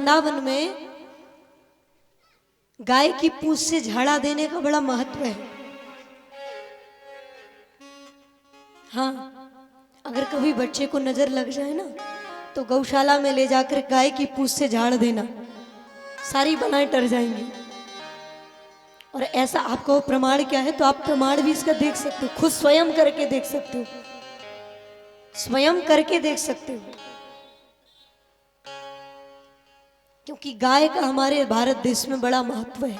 वृंदावन में गाय की पूंछ से झाड़ा देने का बड़ा महत्व है। हाँ, अगर कभी बच्चे को नजर लग जाए ना तो गौशाला में ले जाकर गाय की पूंछ से झाड़ देना, सारी बनाएं टर जाएंगी। और ऐसा आपको प्रमाण क्या है, तो आप प्रमाण भी इसका देख सकते हो, खुद स्वयं करके देख सकते हो, स्वयं करके देख सकते हो। क्योंकि गाय का हमारे भारत देश में बड़ा महत्व है।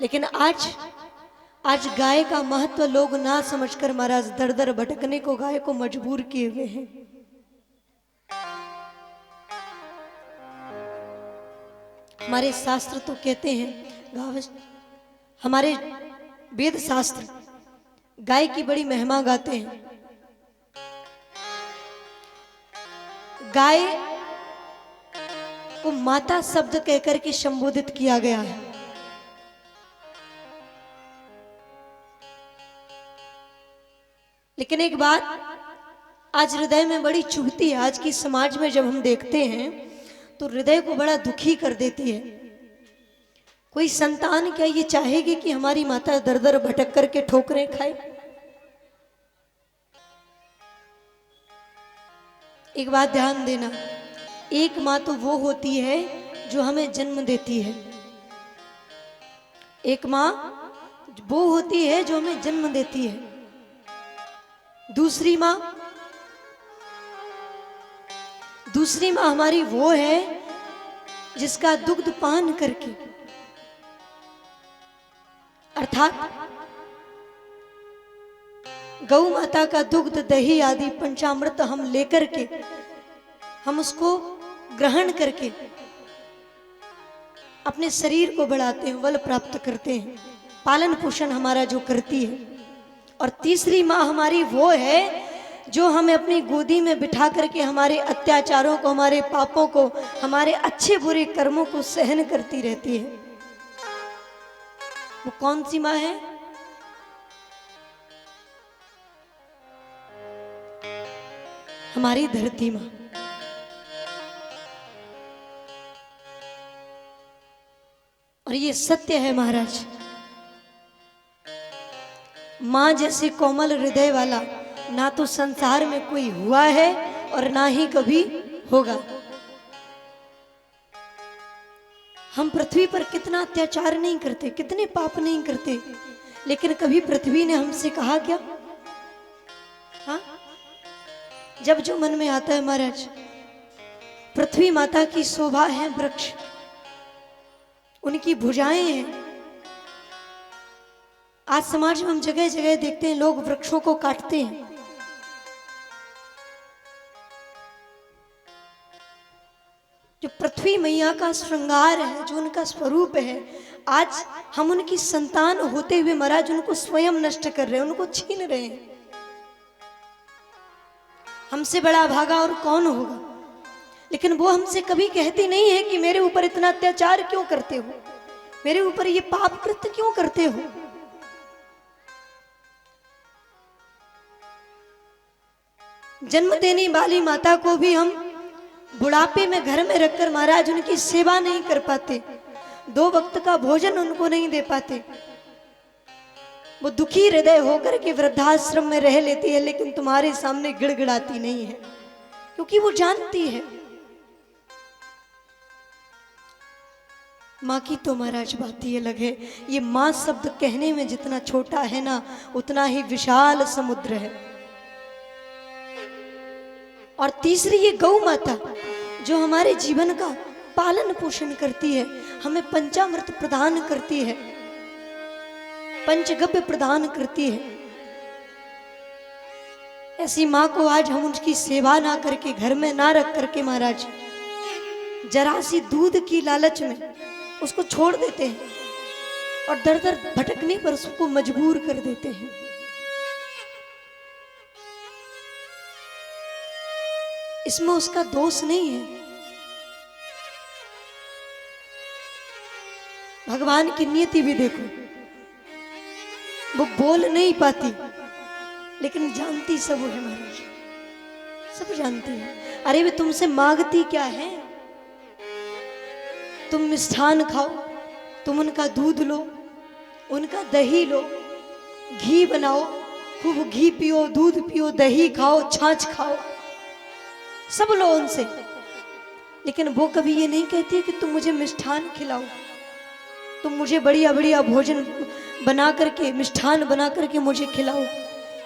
लेकिन आज गाय का महत्व लोग ना समझकर महाराज दर दर भटकने को गाय को मजबूर किए हुए हैं। हमारे शास्त्र तो कहते हैं, हमारे वेद शास्त्र गाय की बड़ी महिमा गाते हैं। गाय को माता शब्द कहकर के संबोधित किया गया है। लेकिन एक बात आज हृदय में बड़ी चुभती है, आज की समाज में जब हम देखते हैं तो हृदय को बड़ा दुखी कर देती है। कोई संतान क्या ये चाहेगी कि हमारी माता दर दर भटक करके ठोकरें खाए? एक बात ध्यान देना, एक माँ तो वो होती है जो हमें जन्म देती है। एक माँ वो होती है जो हमें जन्म देती है। दूसरी माँ हमारी वो है जिसका दुग्ध पान करके, अर्थात गौ माता का दुग्ध, दही आदि पंचामृत हम लेकर के, हम उसको ग्रहण करके अपने शरीर को बढ़ाते हैं, बल प्राप्त करते हैं, पालन पोषण हमारा जो करती है। और तीसरी माँ हमारी वो है जो हमें अपनी गोदी में बिठा करके हमारे अत्याचारों को, हमारे पापों को, हमारे अच्छे बुरे कर्मों को सहन करती रहती है। वो कौन सी माँ है? हमारी धरती माँ। और ये सत्य है महाराज, माँ जैसे कोमल हृदय वाला ना तो संसार में कोई हुआ है और ना ही कभी होगा। हम पृथ्वी पर कितना अत्याचार नहीं करते, कितने पाप नहीं करते, लेकिन कभी पृथ्वी ने हमसे कहा क्या? हाँ, जब जो मन में आता है महाराज, पृथ्वी माता की शोभा है वृक्ष, उनकी भुजाएं हैं। आज समाज में हम जगह जगह देखते हैं लोग वृक्षों को काटते हैं। जो पृथ्वी मैया का श्रृंगार है, जो उनका स्वरूप है, आज हम उनकी संतान होते हुए महाराज उनको स्वयं नष्ट कर रहे हैं, उनको छीन रहे हैं। हमसे बड़ा भागा और कौन होगा? लेकिन वो हमसे कभी कहती नहीं है कि मेरे ऊपर इतना अत्याचार क्यों करते हो, मेरे ऊपर ये पाप कृत्य क्यों करते हो। जन्म देने वाली माता को भी हम बुढ़ापे में घर में रखकर महाराज उनकी सेवा नहीं कर पाते, 2 वक्त का भोजन उनको नहीं दे पाते। वो दुखी हृदय होकर के वृद्धाश्रम में रह लेती है, लेकिन तुम्हारे सामने गिड़गिड़ाती नहीं है, क्योंकि वो जानती है माँ की तो महाराज बात ही अलग है। ये माँ शब्द कहने में जितना छोटा है ना, उतना ही विशाल समुद्र है। और तीसरी ये गौ माता जो हमारे जीवन का पालन पोषण करती है, हमें पंचामृत प्रदान करती है, पंचगव्य प्रदान करती है। ऐसी माँ को आज हम उसकी सेवा ना करके, घर में ना रख करके महाराज जरा सी दूध की लालच में उसको छोड़ देते हैं और दर दर भटकने पर उसको मजबूर कर देते हैं। इसमें उसका दोष नहीं है। भगवान की नियति भी देखो, वो बोल नहीं पाती लेकिन जानती सब है महाराज, सब जानती है। अरे वे तुमसे मांगती क्या है? तुम मिष्ठान खाओ, तुम उनका दूध लो, उनका दही लो, घी बनाओ, खूब घी पियो, दूध पियो, दही खाओ, छाछ खाओ, सब लो उनसे। लेकिन वो कभी ये नहीं कहती कि तुम मुझे मिष्ठान खिलाओ, तुम मुझे बढ़िया बढ़िया भोजन बना करके, मिष्ठान बना करके मुझे खिलाओ।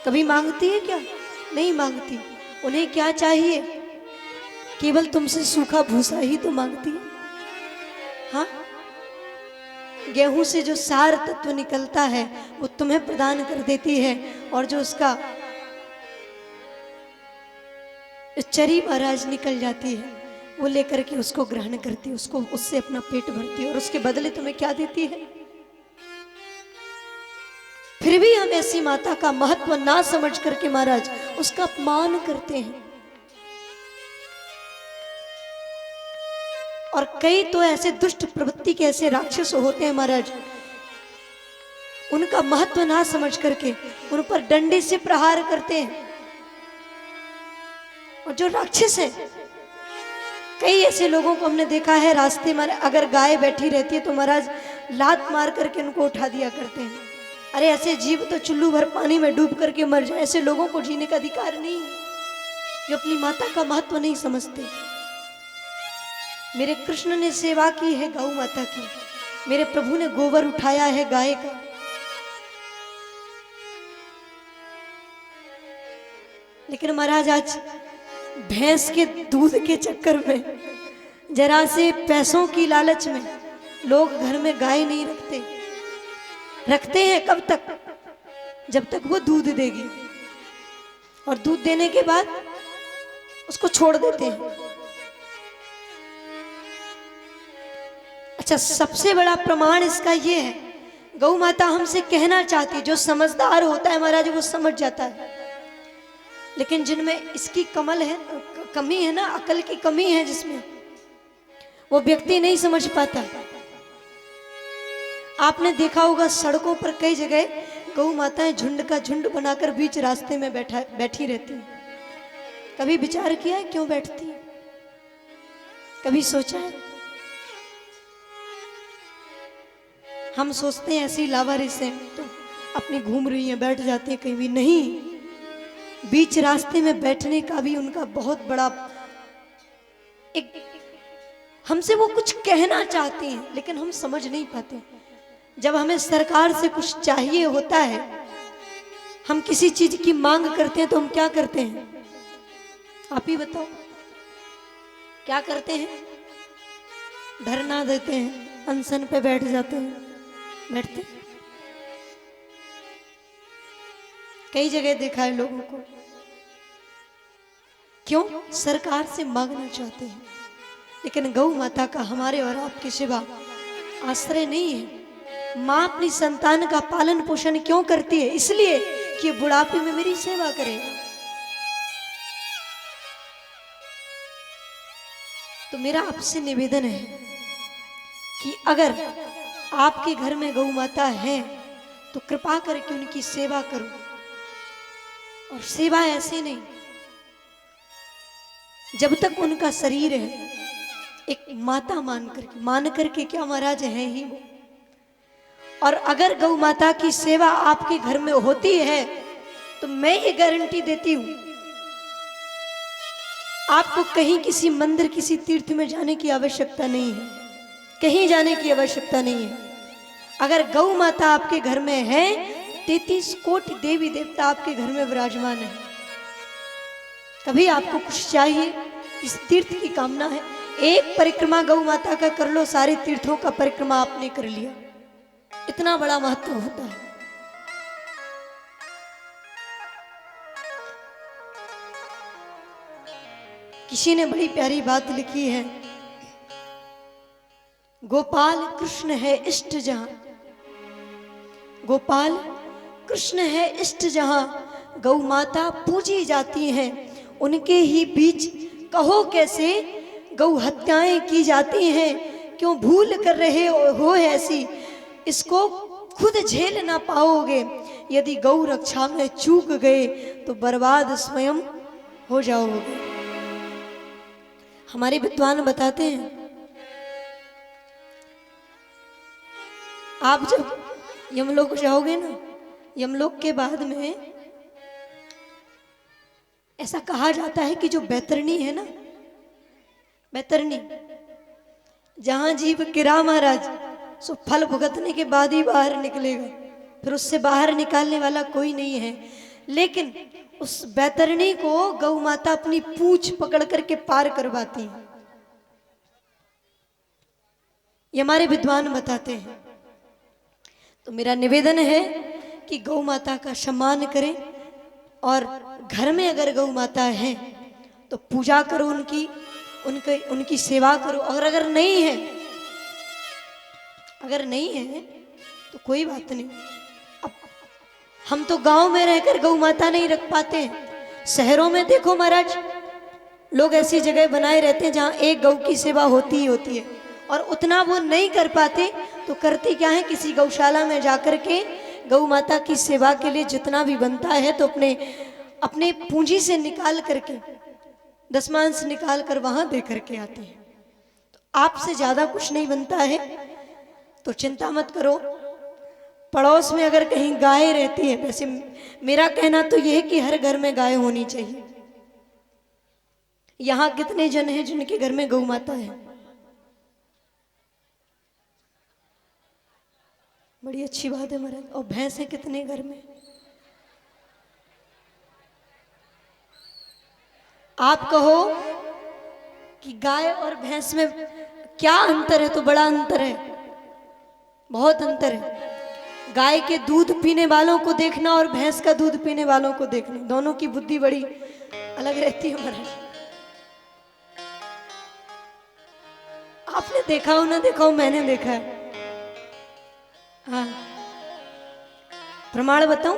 कभी मांगती है क्या? नहीं मांगती। उन्हें क्या चाहिए? केवल तुमसे सूखा भूसा ही तो मांगती है। हाँ, गेहूं से जो सार तत्व निकलता है वो तुम्हें प्रदान कर देती है, और जो उसका चरी महाराज निकल जाती है वो लेकर के उसको ग्रहण करती है, उसको उससे अपना पेट भरती है, और उसके बदले तुम्हें क्या देती है? फिर भी हम ऐसी माता का महत्व ना समझ करके महाराज उसका अपमान करते हैं। और कई तो ऐसे दुष्ट प्रवृत्ति के ऐसे राक्षस होते हैं महाराज, उनका महत्व ना समझ करके उन पर डंडे से प्रहार करते हैं। और जो राक्षस है, कई ऐसे लोगों को हमने देखा है रास्ते में अगर गाय बैठी रहती है तो महाराज लात मार करके उनको उठा दिया करते हैं। अरे ऐसे जीव तो चुल्लू भर पानी में डूब करके मर जाए, ऐसे लोगों को जीने का अधिकार नहीं है, जो अपनी माता का महत्व नहीं समझते। मेरे कृष्ण ने सेवा की है गौ माता की, मेरे प्रभु ने गोबर उठाया है गाय का। लेकिन महाराज आज भैंस के दूध के चक्कर में, जरा से पैसों की लालच में लोग घर में गाय नहीं रखते। रखते हैं कब तक? जब तक वो दूध देगी, और दूध देने के बाद उसको छोड़ देते हैं। अच्छा, सबसे बड़ा प्रमाण इसका ये है, गौ माता हमसे कहना चाहती है, जो समझदार होता है महाराज वो समझ जाता है। लेकिन जिनमें इसकी कमी है ना, अकल की कमी है जिसमें, वो व्यक्ति नहीं समझ पाता। आपने देखा होगा सड़कों पर कई जगह गौ माताएं झुंड का झुंड बनाकर बीच रास्ते में बैठी रहती हैं। कभी विचार किया है क्यों बैठती है? कभी सोचा है? हम सोचते हैं ऐसी लावारिस हैं तो अपनी घूम रही हैं, बैठ जाती हैं कहीं भी। नहीं, बीच रास्ते में बैठने का भी उनका बहुत बड़ा एक, हमसे वो कुछ कहना चाहती हैं लेकिन हम समझ नहीं पाते। जब हमें सरकार से कुछ चाहिए होता है, हम किसी चीज की मांग करते हैं तो हम क्या करते हैं? आप ही बताओ, क्या करते हैं? धरना देते हैं, अनशन पे बैठ जाते हैं, बैठते हैं। कई जगह देखा है लोगों को। क्यों? सरकार से मांगना चाहते हैं। लेकिन गौ माता का हमारे और आपके सिवा आश्रय नहीं है। माँ अपनी संतान का पालन पोषण क्यों करती है? इसलिए कि बुढ़ापे में मेरी सेवा करेगा। तो मेरा आपसे निवेदन है कि अगर आपके घर में गौ माता है तो कृपा करके उनकी सेवा करो। और सेवा ऐसे नहीं, जब तक उनका शरीर है एक माता मान करके क्या महाराज है ही वो। और अगर गौ माता की सेवा आपके घर में होती है तो मैं ये गारंटी देती हूं, आपको कहीं किसी मंदिर किसी तीर्थ में जाने की आवश्यकता नहीं है, कहीं जाने की आवश्यकता नहीं है। अगर गौ माता आपके घर में है, 33 कोटि देवी देवता आपके घर में विराजमान है। कभी आपको कुछ चाहिए, इस तीर्थ की कामना है, एक परिक्रमा गौ माता का कर लो, सारे तीर्थों का परिक्रमा आपने कर लिया। इतना बड़ा महत्व होता है। किसी ने बड़ी प्यारी बात लिखी है, गोपाल कृष्ण है इष्ट जहां, गोपाल कृष्ण है इष्ट जहां, गौ माता पूजी जाती हैं, उनके ही बीच कहो कैसे गौ हत्याएं की जाती हैं। क्यों भूल कर रहे हो ऐसी, इसको खुद झेल ना पाओगे। यदि गौ रक्षा में चूक गए तो बर्बाद स्वयं हो जाओगे। हमारे विद्वान बताते हैं आप जब यमलोक जाओगे ना, यमलोक के बाद में ऐसा कहा जाता है कि जो बैतरणी है ना, बैतरणी, जहां जीव गिरा महाराज, सो फल भुगतने के बाद ही बाहर निकलेगा, फिर उससे बाहर निकालने वाला कोई नहीं है। लेकिन उस बैतरणी को गौ माता अपनी पूंछ पकड़ करके पार करवाती है। ये हमारे विद्वान बताते हैं। तो मेरा निवेदन है कि गौ माता का सम्मान करें, और घर में अगर गौ माता है तो पूजा करो उनकी, उनकी सेवा करो। और अगर नहीं है, अगर नहीं है तो कोई बात नहीं। अब हम तो गांव में रहकर गौ माता नहीं रख पाते हैं। शहरों में देखो महाराज, लोग ऐसी जगह बनाए रहते हैं जहां एक गौ की सेवा होती ही होती है, और उतना वो नहीं कर पाते तो करती क्या है, किसी गौशाला में जाकर के गौ माता की सेवा के लिए जितना भी बनता है तो अपने पूंजी से निकाल करके, दशमांश निकाल कर वहां दे करके आते हैं। तो आपसे ज्यादा कुछ नहीं बनता है तो चिंता मत करो। पड़ोस में अगर कहीं गाय रहती है, वैसे मेरा कहना तो यह है कि हर घर में गाय होनी चाहिए। यहां कितने जन हैं जिनके घर में गौ माता है? बड़ी अच्छी बात है महाराज। और भैंस है कितने घर में? आप कहो कि गाय और भैंस में क्या अंतर है, तो बड़ा अंतर है, बहुत अंतर है। गाय के दूध पीने वालों को देखना और भैंस का दूध पीने वालों को देखना, दोनों की बुद्धि बड़ी अलग रहती है महाराज। आपने देखा हो ना देखा हो, मैंने देखा है। हाँ, प्रमाण बताऊं?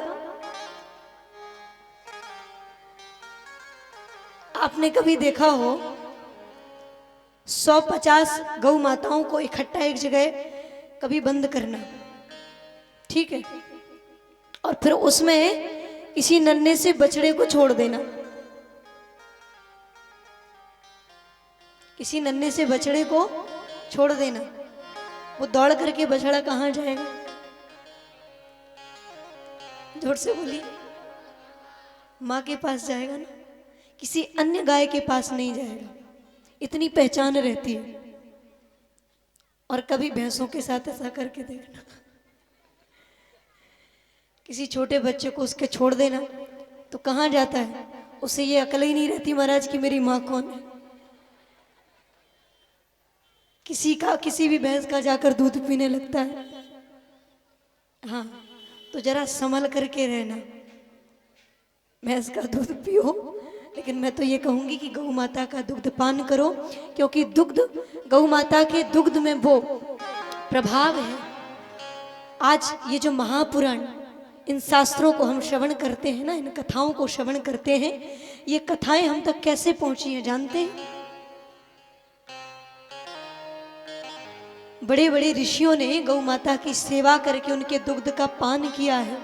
आपने कभी देखा हो 150 गौ माताओं को इकट्ठा एक जगह कभी बंद करना, ठीक है, और फिर उसमें किसी नन्हे से बछड़े को छोड़ देना। किसी नन्हे से बछड़े को छोड़ देना, वो दौड़ करके बछड़ा कहां जाएगा? जोर से बोलिए। मां के पास जाएगा ना, किसी अन्य गाय के पास नहीं जाएगा। इतनी पहचान रहती है। और कभी भैंसों के साथ ऐसा करके देखना, किसी छोटे बच्चे को उसके छोड़ देना तो कहां जाता है? उसे ये अकल ही नहीं रहती महाराज कि मेरी मां कौन है। किसी भी भैंस का जाकर दूध पीने लगता है। हाँ, तो जरा संभल करके रहना, भैंस का दूध पियो, लेकिन मैं तो ये कहूंगी कि गौ माता का दुग्ध पान करो, क्योंकि दुग्ध, गौ माता के दुग्ध में वो प्रभाव है। आज ये जो महापुराण, इन शास्त्रों को हम श्रवण करते हैं ना, इन कथाओं को श्रवण करते हैं, ये कथाएं हम तक कैसे पहुंची हैं जानते हैं? बड़े बड़े ऋषियों ने गौ माता की सेवा करके उनके दुग्ध का पान किया है,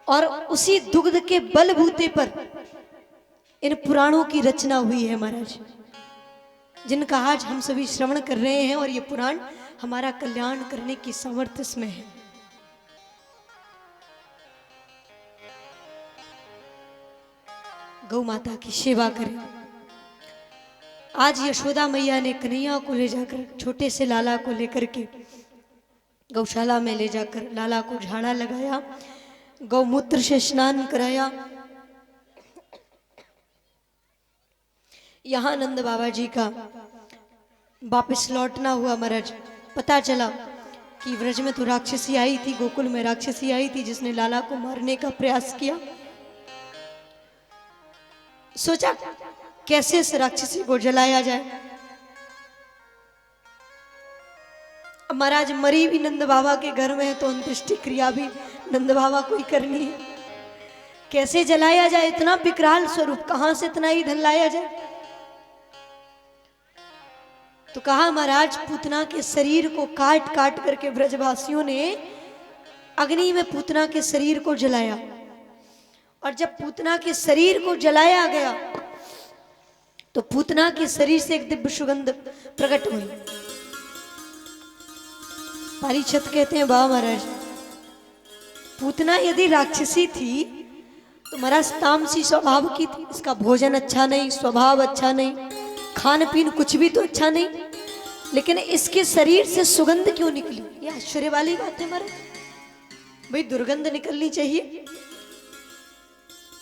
और उसी दुग्ध के बलबूते पर इन पुराणों की रचना हुई है महाराज, जिनका आज हम सभी श्रवण कर रहे हैं। और ये पुराण हमारा कल्याण करने की सामर्थ्य इसमें है। गौ माता की सेवा करें। आज यशोदा मैया ने कन्हैया को ले जाकर, छोटे से लाला को लेकर के गौशाला में ले जाकर लाला को झाड़ा लगाया, गौमूत्र से स्नान कराया। यहाँ नंद बाबा जी का वापस लौटना हुआ महाराज। पता चला कि व्रज में तो राक्षसी आई थी, गोकुल में राक्षसी आई थी जिसने लाला को मारने का प्रयास किया। सोचा कैसे इस राक्षसी को जलाया जाए। अब महाराज मरी भी नंद बाबा के घर में है तो अंत्येष्टि क्रिया भी नंद बाबा को ही करनी है। कैसे जलाया जाए? इतना विकराल स्वरूप, कहां से इतना ही धन लाया जाए? तो कहा महाराज पूतना के शरीर को काट काट करके ब्रजवासियों ने अग्नि में पूतना के शरीर को जलाया। और जब पूतना के शरीर को जलाया गया तो पूतना के शरीर से एक दिव्य सुगंध प्रकट हुई। परीक्षित कहते हैं, वाह महाराज, पूतना यदि राक्षसी थी तो महाराज तामसी स्वभाव की थी। इसका भोजन अच्छा नहीं, स्वभाव अच्छा नहीं, खान पीन कुछ भी तो अच्छा नहीं, लेकिन इसके शरीर से सुगंध क्यों निकली? ये आश्चर्य वाली बात है महाराज। भाई दुर्गंध निकलनी चाहिए।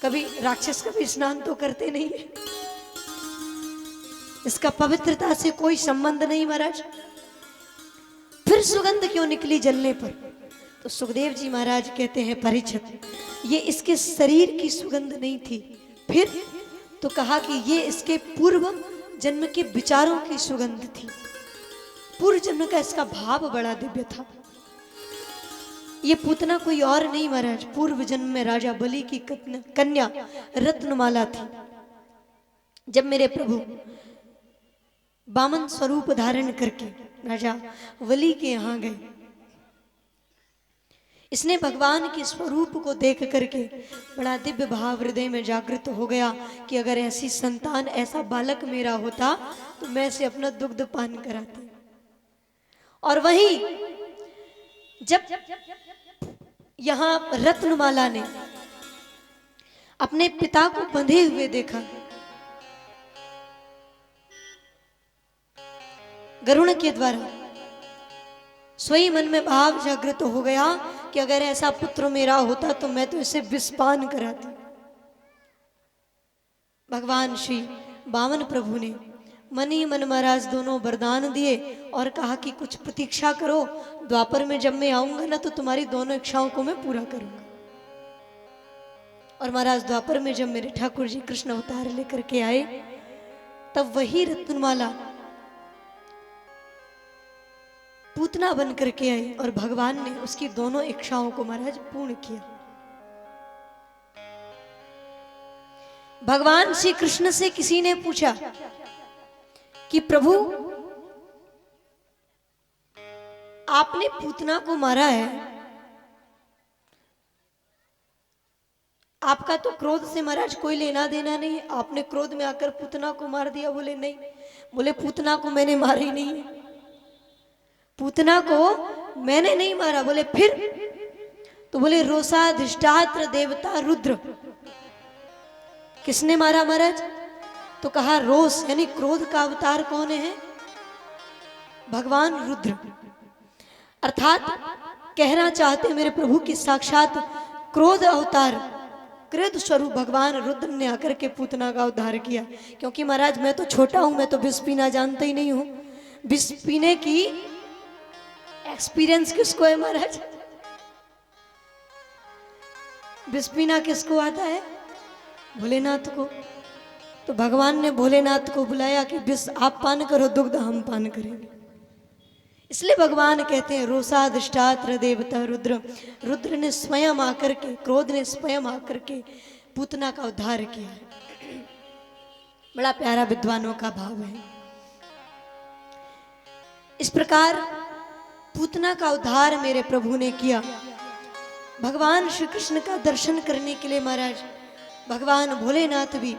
कभी राक्षस कभी स्नान तो करते नहीं है, इसका पवित्रता से कोई संबंध नहीं महाराज, फिर सुगंध क्यों निकली जलने पर? तो सुखदेव जी महाराज कहते हैं, परीक्षित, ये इसके शरीर की सुगंध नहीं थी, फिर तो कहा कि ये इसके पूर्व जन्म के विचारों की सुगंध थी। पूर्व जन्म का इसका भाव बड़ा दिव्य था। ये पूतना कोई और नहीं महाराज, पूर्व जन्म में राजा बलि की कन्या रत्नमाला थी। जब मेरे प्रभु वामन स्वरूप धारण करके राजा बलि के यहां गए, इसने भगवान के स्वरूप को देख करके बड़ा दिव्य भाव हृदय में जागृत हो गया कि अगर ऐसी संतान, ऐसा बालक मेरा होता तो मैं इसे अपना दुग्ध पान कराती। और वहीं जब यहां रत्नमाला ने अपने पिता को बंधे हुए देखा, गरुण के द्वारा स्वयं मन में भाव जागृत हो गया कि अगर ऐसा पुत्र मेरा होता तो मैं तो इसे विषपान कराती। भगवान श्री वामन प्रभु ने मन ही मन महाराज दोनों वरदान दिए और कहा कि कुछ प्रतीक्षा करो, द्वापर में जब मैं आऊंगा ना तो तुम्हारी दोनों इच्छाओं को मैं पूरा करूंगा। और महाराज द्वापर में जब मेरे ठाकुर जी कृष्ण अवतार लेकर के आए, तब वही रत्नमाला पूतना बन करके आए और भगवान ने उसकी दोनों इच्छाओं को महाराज पूर्ण किया। भगवान श्री कृष्ण से किसी ने पूछा कि प्रभु, आपने पूतना को मारा है, आपका तो क्रोध से महाराज कोई लेना देना नहीं है, आपने क्रोध में आकर पूतना को मार दिया। बोले नहीं, बोले पूतना को मैंने मारा ही नहीं है, पूतना को मैंने नहीं मारा। बोले फिर? तो बोले रोषाधिष्ठात्र देवता रुद्र। किसने मारा महाराज? तो कहा रोष यानी क्रोध का अवतार कौन है? भगवान रुद्र। अर्थात कहना चाहते मेरे प्रभु की साक्षात क्रोध अवतार, क्रोध स्वरूप भगवान रुद्र ने आकर के पूतना का उद्धार किया। क्योंकि महाराज मैं तो छोटा हूं, मैं तो विष पीना जानता ही नहीं हूं। विष पीने की एक्सपीरियंस किसको है महाराज? विष पीना किसको आता है? भोलेनाथ को। तो भगवान ने भोलेनाथ को बुलाया कि विष आप पान करो, दुग्ध हम पान करेंगे। इसलिए भगवान कहते हैं रोषाधिष्ठात्र देवता रुद्र। रुद्र ने स्वयं आकर के, क्रोध ने स्वयं आकर के पूतना का उद्धार किया है। बड़ा प्यारा विद्वानों का भाव है। इस प्रकार पूतना का उद्धार मेरे प्रभु ने किया। भगवान श्री कृष्ण का दर्शन करने के लिए महाराज भगवान भोलेनाथ भी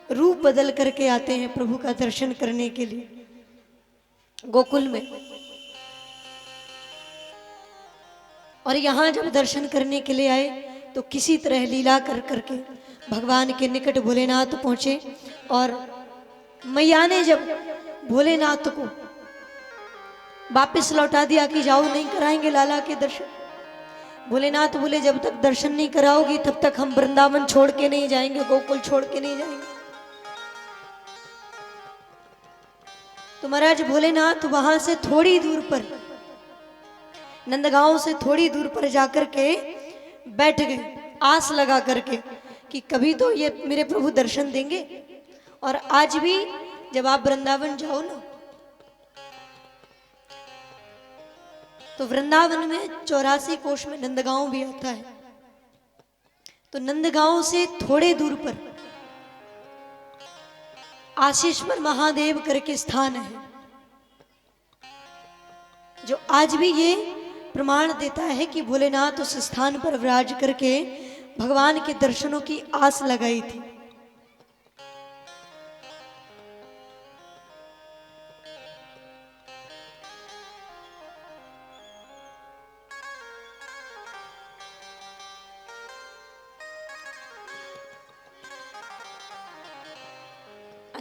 रूप बदल करके आते हैं प्रभु का दर्शन करने के लिए गोकुल में। और यहां जब दर्शन करने के लिए आए तो किसी तरह लीला कर करके भगवान के निकट भोलेनाथ पहुंचे। और मैया ने जब भोलेनाथ को वापिस लौटा दिया कि जाओ, नहीं कराएंगे लाला के दर्शन। भोलेनाथ बोले जब तक दर्शन नहीं कराओगी तब तक हम वृंदावन छोड़ के नहीं जाएंगे, गोकुल छोड़ के नहीं जाएंगे। तो महाराज भोलेनाथ वहां से थोड़ी दूर पर, नंदगांव से थोड़ी दूर पर जाकर के बैठ गए, आस लगा करके कि कभी तो ये मेरे प्रभु दर्शन देंगे। और आज भी जब आप वृंदावन जाओ ना तो वृंदावन में 84 कोष में नंदगांव भी आता है। तो नंदगांव से थोड़े दूर पर आशीश्वर महादेव करके स्थान है, जो आज भी ये प्रमाण देता है कि भोलेनाथ उस स्थान पर विराज करके भगवान के दर्शनों की आस लगाई थी।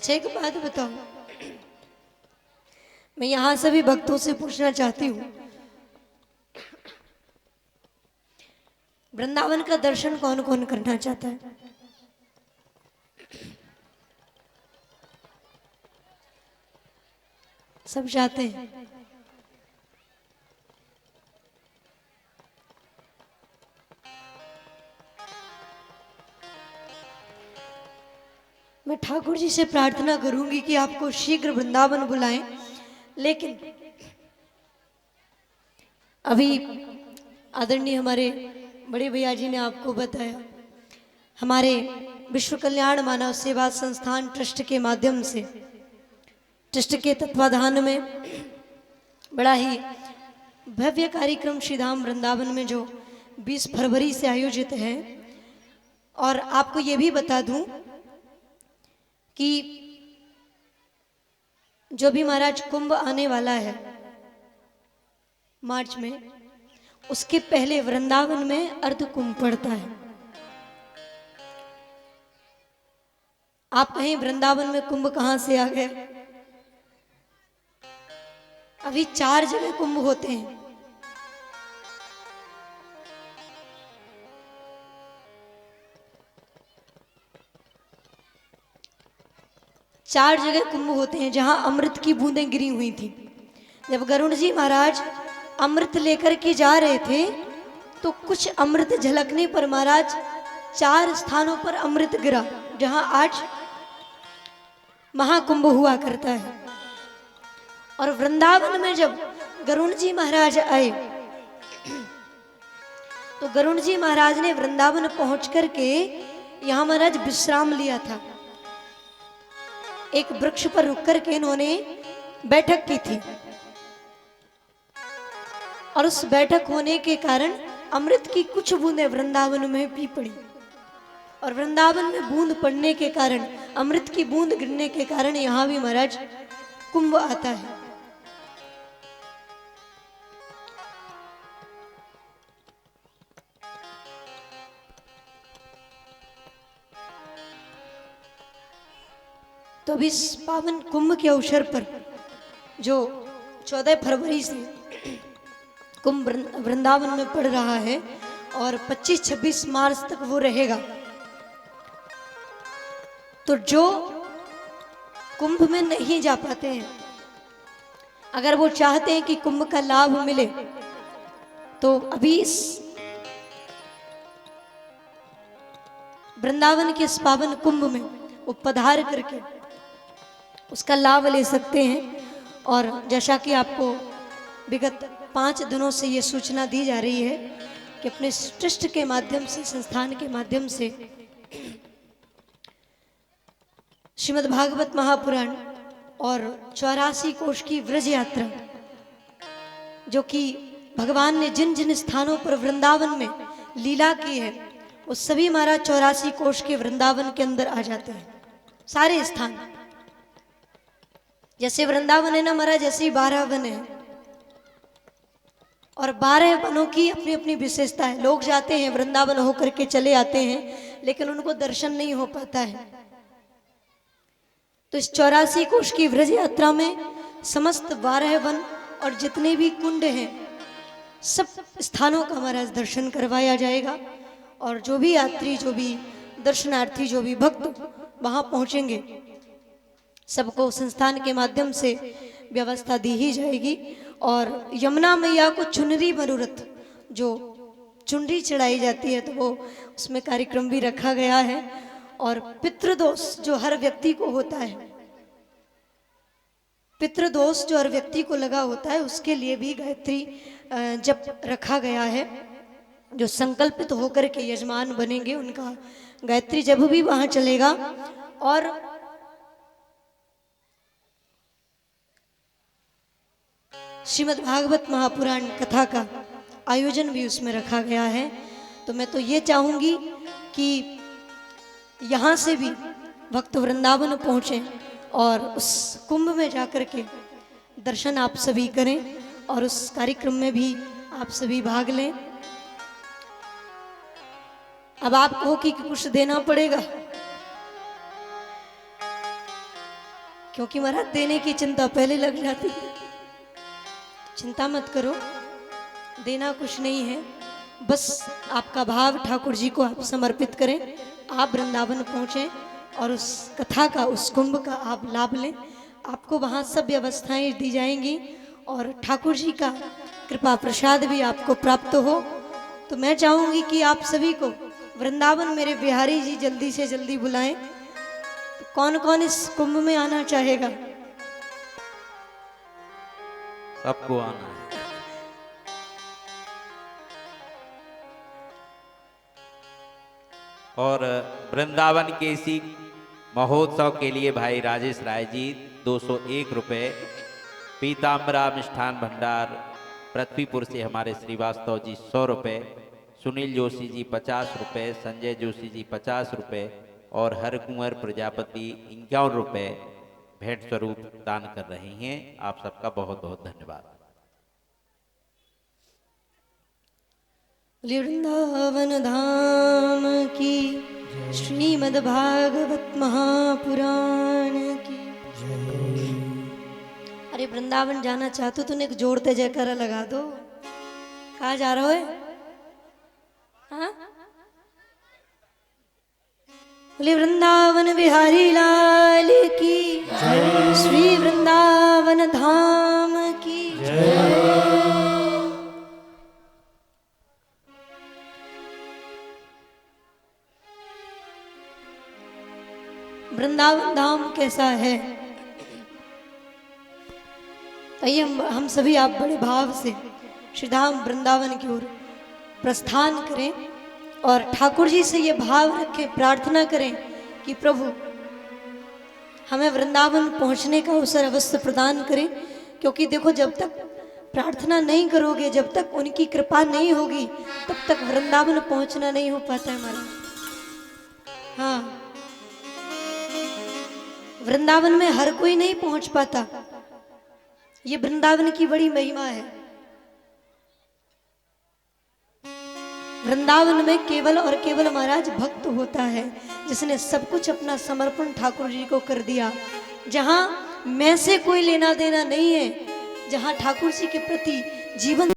अच्छा एक बात बताओ, मैं यहाँ सभी भक्तों से पूछना चाहती हूँ, वृंदावन का दर्शन कौन कौन करना चाहता है? सब चाहते हैं। मैं ठाकुर जी से प्रार्थना करूंगी कि आपको शीघ्र वृंदावन बुलाएं, लेकिन अभी आदरणीय हमारे बड़े भैया जी ने आपको बताया, हमारे विश्व कल्याण मानव सेवा संस्थान ट्रस्ट के माध्यम से, ट्रस्ट के तत्वाधान में बड़ा ही भव्य कार्यक्रम श्रीधाम वृंदावन में जो 20 फरवरी से आयोजित है। और आपको ये भी बता दूं कि जो भी महाराज कुंभ आने वाला है मार्च में, उसके पहले वृंदावन में अर्ध कुंभ पड़ता है। आप कहें वृंदावन में कुंभ कहां से आ गया? अभी 4 जगह कुंभ होते हैं। चार जगह कुंभ होते हैं जहां अमृत की बूंदें गिरी हुई थी। जब गरुड़ जी महाराज अमृत लेकर के जा रहे थे तो कुछ अमृत झलकने पर महाराज 4 स्थानों पर अमृत गिरा जहां आज महाकुंभ हुआ करता है। और वृंदावन में जब गरुड़ जी महाराज आए तो गरुड़ जी महाराज ने वृंदावन पहुंच करके यहां महाराज विश्राम लिया था। एक वृक्ष पर रुक करके इन्होंने बैठक की थी और उस बैठक होने के कारण अमृत की कुछ बूंदें वृंदावन में भी पड़ी। और वृंदावन में बूंद पड़ने के कारण, अमृत की बूंद गिरने के कारण यहां भी महाराज कुंभ आता है। तो अभी इस पावन कुंभ के अवसर पर जो 14 फरवरी से कुंभ वृंदावन में पड़ रहा है और 25-26 मार्च तक वो रहेगा, तो जो कुंभ में नहीं जा पाते हैं, अगर वो चाहते हैं कि कुंभ का लाभ मिले, तो अभी इस वृंदावन के इस पावन कुंभ में वो पधार करके उसका लाभ ले सकते हैं। और जैसा कि आपको विगत 5 दिनों से ये सूचना दी जा रही है कि अपने ट्रस्ट के माध्यम से, संस्थान के माध्यम से श्रीमद् भागवत महापुराण और 84 कोश की व्रज यात्रा, जो कि भगवान ने जिन जिन स्थानों पर वृंदावन में लीला की है, वो सभी महाराज 84 कोश के वृंदावन के अंदर आ जाते हैं। सारे स्थान जैसे वृंदावन है ना महाराज, जैसे ही 12 वन है और 12 वनों की अपनी अपनी विशेषता है। लोग जाते हैं वृंदावन होकर के चले आते हैं, लेकिन उनको दर्शन नहीं हो पाता है। तो इस 84 कोश की व्रज यात्रा में समस्त 12 वन और जितने भी कुंड हैं, सब स्थानों का महाराज दर्शन करवाया जाएगा। और जो भी यात्री, जो भी दर्शनार्थी, जो भी भक्त वहां पहुंचेंगे, सबको संस्थान के माध्यम से व्यवस्था दी ही जाएगी। और यमुना मैया को चुनरी मनोरथ, जो चुनरी चढ़ाई जाती है, तो वो उसमें कार्यक्रम भी रखा गया है। और पितृदोष जो हर व्यक्ति को होता है, पितृदोष जो हर व्यक्ति को लगा होता है, उसके लिए भी गायत्री जप रखा गया है। जो संकल्पित होकर के यजमान बनेंगे उनका गायत्री जप भी वहां चलेगा। और श्रीमद् भागवत महापुराण कथा का आयोजन भी उसमें रखा गया है। तो मैं तो ये चाहूंगी कि यहाँ से भी भक्त वृंदावन पहुँचे और उस कुंभ में जाकर के दर्शन आप सभी करें और उस कार्यक्रम में भी आप सभी भाग लें। अब आपको कि कुछ देना पड़ेगा। क्योंकि महाराज देने की चिंता पहले लग जाती है। चिंता मत करो, देना कुछ नहीं है, बस आपका भाव ठाकुर जी को आप समर्पित करें, आप वृंदावन पहुँचें और उस कथा का, उस कुंभ का आप लाभ लें। आपको वहाँ सब व्यवस्थाएं दी जाएंगी और ठाकुर जी का कृपा प्रसाद भी आपको प्राप्त हो। तो मैं चाहूँगी कि आप सभी को वृंदावन मेरे बिहारी जी जल्दी से जल्दी बुलाएं। तो कौन कौन इस कुंभ में आना चाहेगा? सबको आना है। और वृंदावन के इसी महोत्सव के लिए भाई राजेश राय जी 201 रुपये, पीताम्बरा मिष्ठान भंडार पृथ्वीपुर से हमारे श्रीवास्तव जी 100 रुपये, सुनील जोशी जी 50 रुपये, संजय जोशी जी 50 रुपये और हरकुंवर प्रजापति 51 रुपये भेंट स्वरूप दान कर रहे हैं। आप सबका बहुत बहुत धन्यवाद। वृंदावन धाम की, श्रीमद् भागवत महापुराण की। अरे वृंदावन जाना चाहते हो तो एक जोड़ते जयकारा लगा दो। कहाँ जा रहे हो? हाँ, बोले वृंदावन बिहारी लाल की, श्री वृंदावन धाम की। वृंदावन धाम कैसा है? आइए हम सभी आप बड़े भाव से श्रीधाम वृंदावन की ओर प्रस्थान करें और ठाकुर जी से ये भाव रखें, प्रार्थना करें कि प्रभु हमें वृंदावन पहुंचने का अवसर अवश्य प्रदान करें। क्योंकि देखो, जब तक प्रार्थना नहीं करोगे, जब तक उनकी कृपा नहीं होगी, तब तक वृंदावन पहुंचना नहीं हो पाता है हमारा। हाँ, वृंदावन में हर कोई नहीं पहुंच पाता। ये वृंदावन की बड़ी महिमा है। वृंदावन में केवल और केवल महाराज भक्त होता है जिसने सब कुछ अपना समर्पण ठाकुर जी को कर दिया। जहां मैं से कोई लेना देना नहीं है, जहां ठाकुर जी के प्रति जीवन